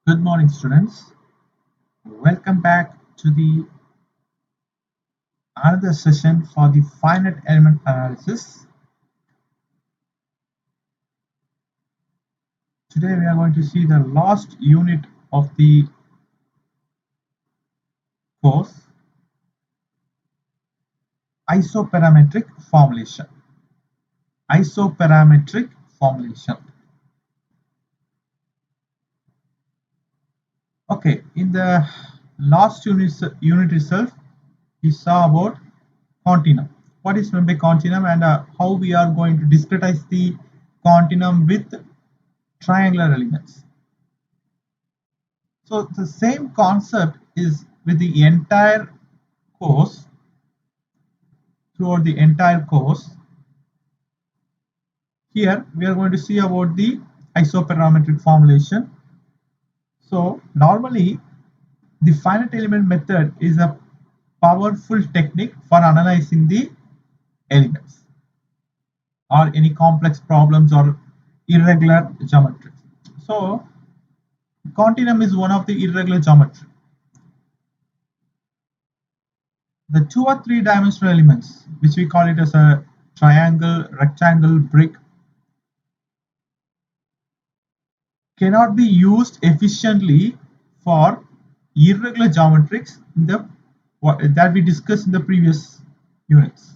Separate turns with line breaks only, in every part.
Good morning, students. Welcome back to the another session for the finite element analysis. Today we are going to see the last unit of the course, isoparametric formulation. Isoparametric formulation. Okay, in the last unit itself, we saw about continuum. What is meant by continuum and how we are going to discretize the continuum with triangular elements. So the same concept is with the entire course, throughout the entire course. Here we are going to see about the isoparametric formulation. So normally the finite element method is a powerful technique for analyzing the elements or any complex problems or irregular geometry. So continuum is one of the irregular geometry. The 2 or 3 dimensional elements, which we call it as a triangle, rectangle, brick, cannot be used efficiently for irregular geometrics that we discussed in the previous units.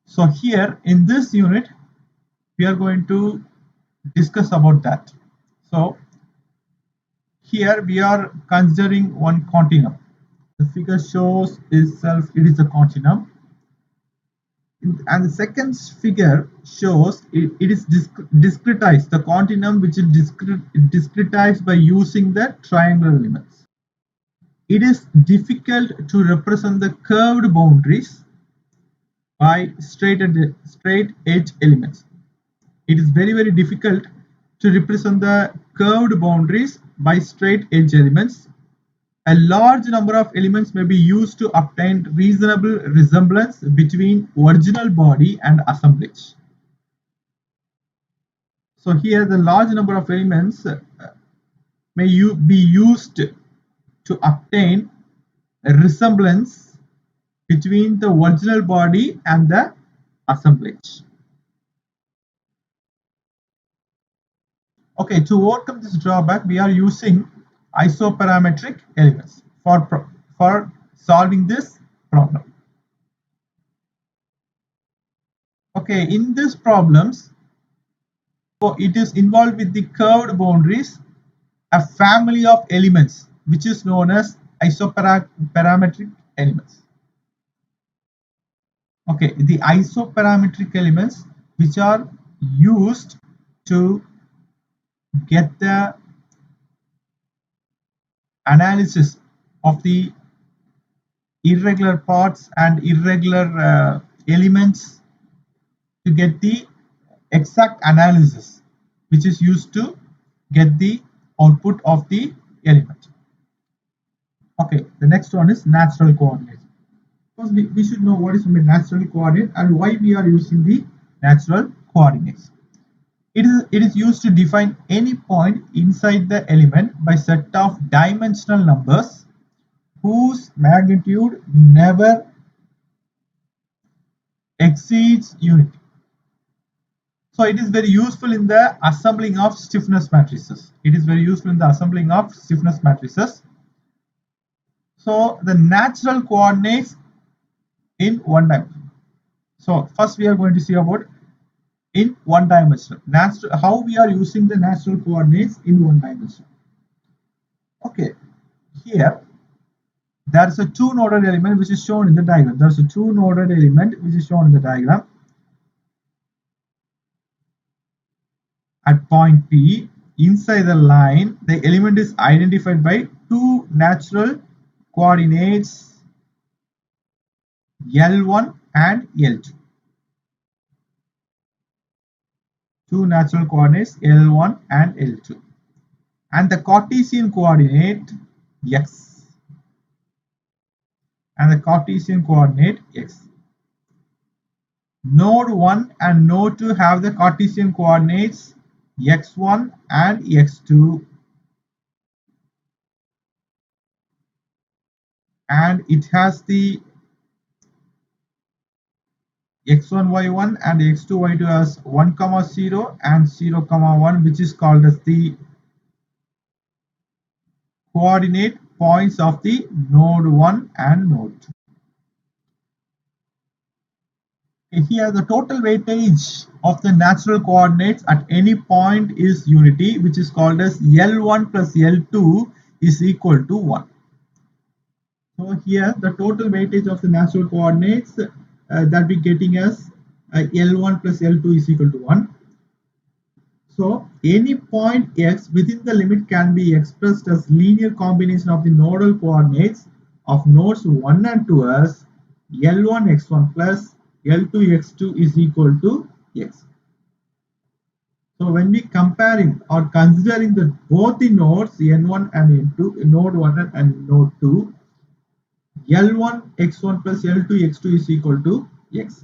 So here in this unit, we are going to discuss about that. So here we are considering one continuum. The figure shows itself, it is a continuum. And the second figure shows it is discretized, the continuum which is discretized by using the triangular elements. It is difficult to represent the curved boundaries by straight edge elements. It is very difficult to represent the curved boundaries by straight edge elements. A large number of elements may be used to obtain reasonable resemblance between original body and assemblage. So here the large number of elements may be used to obtain a resemblance between the original body and the assemblage. Okay, to overcome this drawback, we are using isoparametric elements for solving this problem. Okay, in these problems, so it is involved with the curved boundaries, a family of elements which is known as isoparametric elements. Okay, the isoparametric elements which are used to get the analysis of the irregular parts and irregular elements to get the exact analysis which is used to get the output of the element. Okay, the next one is natural coordinates. First, we should know what is the natural coordinate and why we are using the natural coordinates. It is used to define any point inside the element by set of dimensional numbers whose magnitude never exceeds unity. So it is very useful in the assembling of stiffness matrices. It is very useful in the assembling of stiffness matrices. So the natural coordinates in one dimension. So first we are going to see about in one dimension. How we are using the natural coordinates in one dimension. Okay, here there is a two noded element which is shown in the diagram. There is a two noded element which is shown in the diagram. At point P, inside the line, the element is identified by two natural coordinates L1 and L2. Two natural coordinates L1 and L2. And the Cartesian coordinate X. And the Cartesian coordinate X. Node 1 and node 2 have the Cartesian coordinates x1 and x2, and it has the x1 y1 and x2 y2 as 1 comma 0 and 0 comma 1, which is called as the coordinate points of the node 1 and node 2. Here the total weightage of the natural coordinates at any point is unity, which is called as L1 plus L2 is equal to 1. So here the total weightage of the natural coordinates that we getting as L1 plus L2 is equal to 1. So any point x within the limit can be expressed as linear combination of the nodal coordinates of nodes 1 and 2 as L1 x1 plus L2 x2 is equal to x. So when we comparing or considering the both the nodes n1 and n2, node 1 and node 2, L1 x1 plus L2 x2 is equal to x.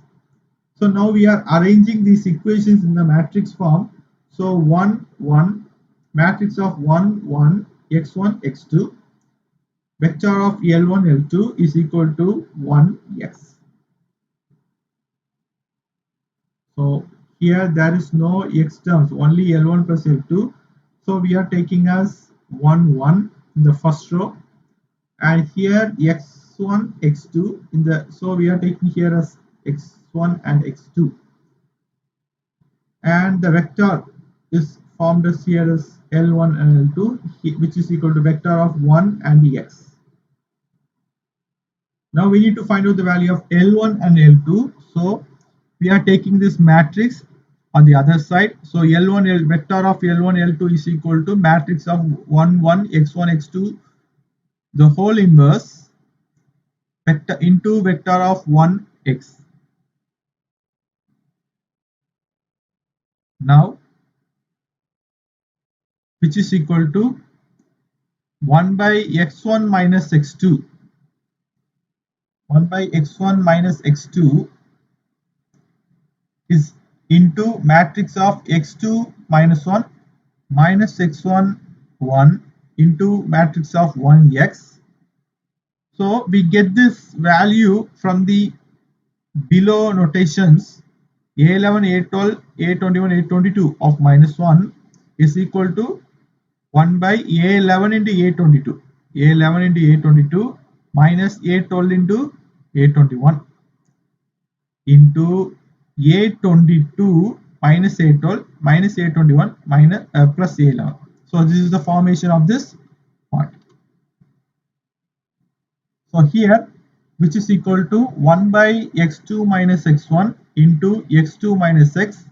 So now we are arranging these equations in the matrix form. So 1 1 matrix of 1 1 x1 x2 vector of L1 L2 is equal to 1 x. So here there is no x terms, only L1 plus L2. So we are taking as 1 1 in the first row, and here x1 x2 in the, so we are taking here as x1 and x2, and the vector is formed as here as L1 and L2, which is equal to vector of 1 and x. Now we need to find out the value of L1 and L2. So we are taking this matrix on the other side. So L1 vector of L1 L2 is equal to matrix of 1 1 x1 x2 the whole inverse vector into vector of 1 x. Now which is equal to 1 by x1 minus x2. 1 by x1 minus x2 is into matrix of x2 minus 1 minus x1 1 into matrix of 1x. So we get this value from the below notations A11, A12, A21, A22 of minus 1 is equal to 1 by A11 into A22. A11 into A22 minus A12 into A21 into A22 minus A12 minus A21 minus plus A11. So this is the formation of this point. So here, which is equal to 1 by x2 minus x1 into x2 minus x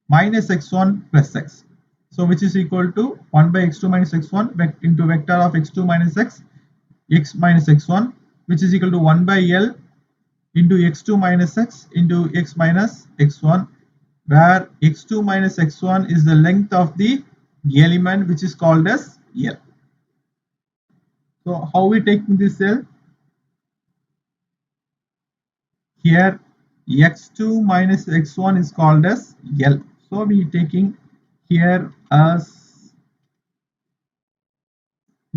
minus x1 plus x. So which is equal to 1 by x2 minus x1 into vector of x2 minus x minus x1, which is equal to 1 by L into x2 minus x into x minus x1, where x2 minus x1 is the length of the element, which is called as L. So how we taking this L? Here x2 minus x1 is called as L. So we taking here as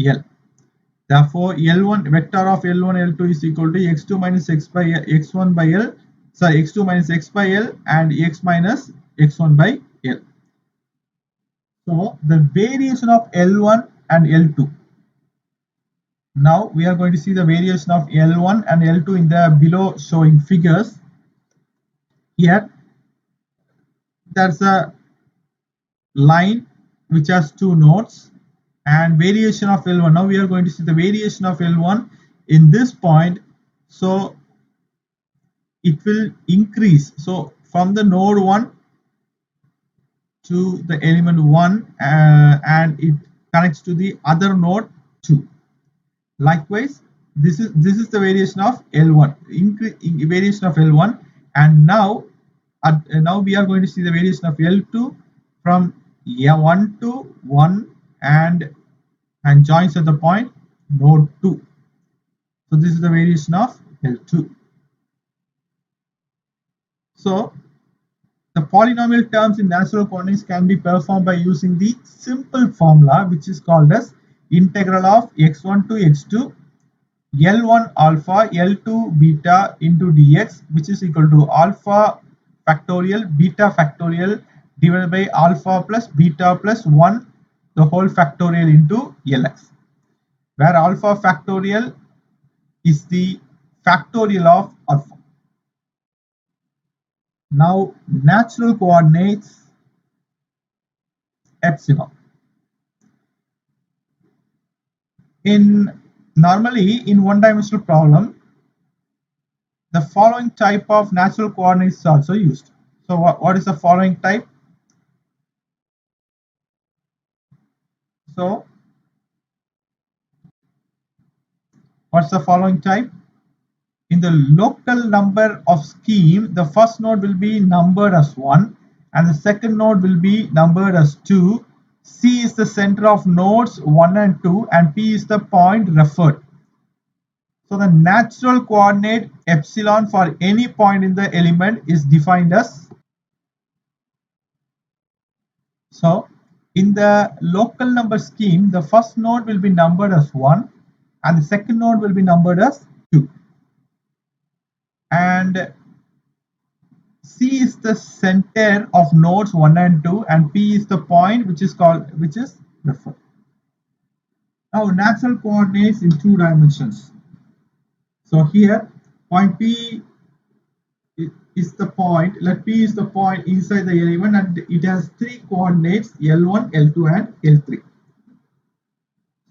L. Therefore, L1 vector of L1 L2 is equal to x2 minus x by x1 by L. Sorry, x2 minus x by L and x minus x1 by L. So the variation of L1 and L2. Now we are going to see the variation of L1 and L2 in the below showing figures. Here there's a line which has two nodes and variation of L1. Now we are going to see the variation of L1 in this point. So it will increase. So from the node 1 to the element 1 and it connects to the other node 2. Likewise, this is the variation of L1, variation of L1, and now we are going to see the variation of L2 from 1 to 1 and joins at the point node 2. So this is the variation of L2. So The polynomial terms in natural coordinates can be performed by using the simple formula, which is called as integral of x1 to x2 L1 alpha L2 beta into dx, which is equal to alpha factorial beta factorial divided by alpha plus beta plus 1 the whole factorial into Lx, where alpha factorial is the factorial of alpha. Now natural coordinates epsilon. Normally in one-dimensional problem, the following type of natural coordinates is also used. So what is the following type? So what's the following type? In the local number of scheme, the first node will be numbered as 1 and the second node will be numbered as 2. C is the center of nodes 1 and 2 and P is the point referred. So the natural coordinate epsilon for any point in the element is defined as. So in the local number scheme, the first node will be numbered as 1 and the second node will be numbered as 2. And C is the center of nodes 1 and 2 and P is the point which is referred. Now natural coordinates in 2 dimensions. So here point P is the point, let P is the point inside the element and it has 3 coordinates L1, L2 and L3.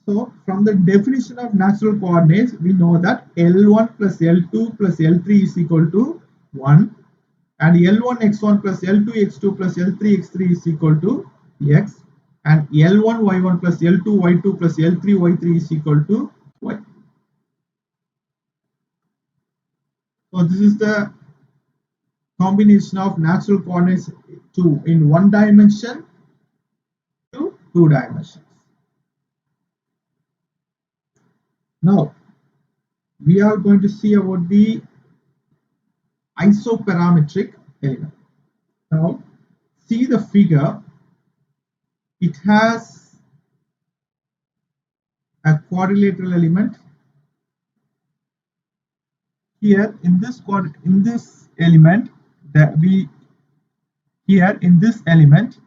So from the definition of natural coordinates, we know that L1 plus L2 plus L3 is equal to 1 and L1 x1 plus L2 x2 plus L3 x3 is equal to x and L1 y1 plus L2 y2 plus L3 y3 is equal to y. So this is the combination of natural coordinates in 1 dimension to 2 dimensions. Now we are going to see about the isoparametric element. Now see the figure, it has a quadrilateral element. Here in this element that we here in this element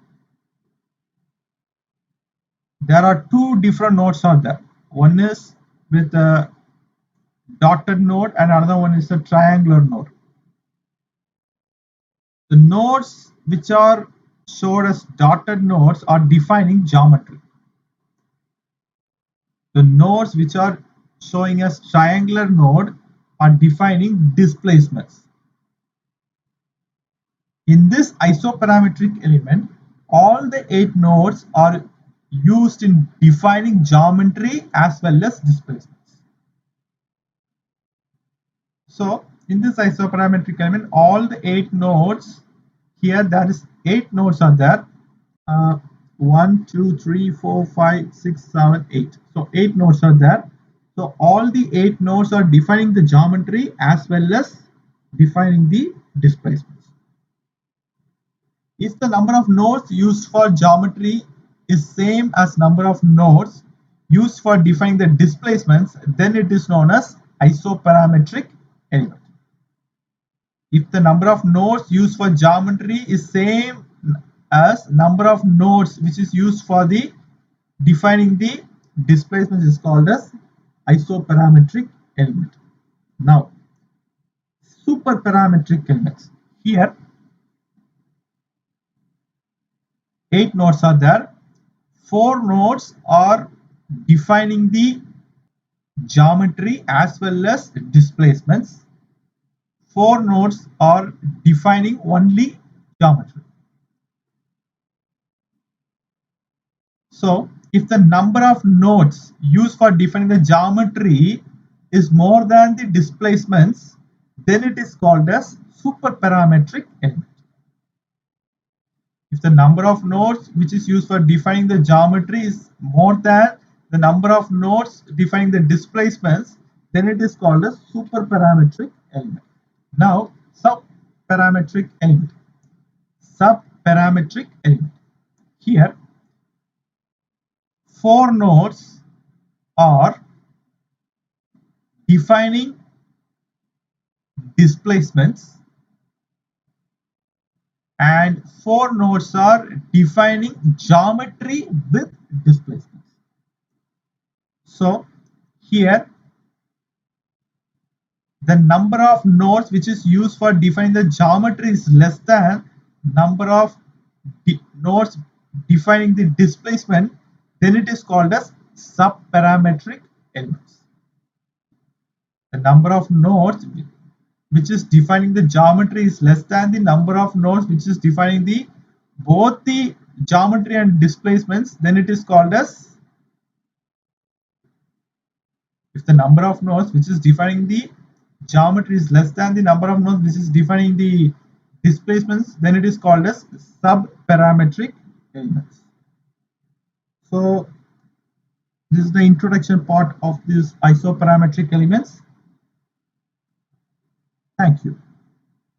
there are 2 different nodes are there. One is with a dotted node and another one is a triangular node. The nodes which are showed as dotted nodes are defining geometry. The nodes which are showing as triangular node are defining displacements. In this isoparametric element, all the 8 nodes are used in defining geometry as well as displacements. So in this isoparametric element, all the 8 nodes, here there is 8 nodes are there. 1, 2, 3, 4, 5, 6, 7, 8. So 8 nodes are there. So all the 8 nodes are defining the geometry as well as defining the displacements. If the number of nodes used for geometry is same as number of nodes used for defining the displacements, then it is known as isoparametric element. If the number of nodes used for geometry is same as number of nodes which is used for the defining the displacement is called as isoparametric element. Now superparametric elements. Here 8 nodes are there. 4 nodes are defining the geometry as well as displacements. 4 nodes are defining only geometry. So if the number of nodes used for defining the geometry is more than the displacements, then it is called as superparametric element. If the number of nodes which is used for defining the geometry is more than the number of nodes defining the displacements, then it is called as superparametric element. Now subparametric element. subparametric element. Here, 4 nodes are defining displacements and 4 nodes are defining geometry with displacements. So here the number of nodes which is used for defining the geometry is less than number of nodes defining the displacement, then it is called as subparametric elements. The number of nodes which is defining the geometry is less than the number of nodes which is defining the both the geometry and displacements, then it is called as, if the number of nodes which is defining the geometry is less than the number of nodes which is defining the displacements, then it is called as subparametric elements. So this is the introduction part of these isoparametric elements. Thank you.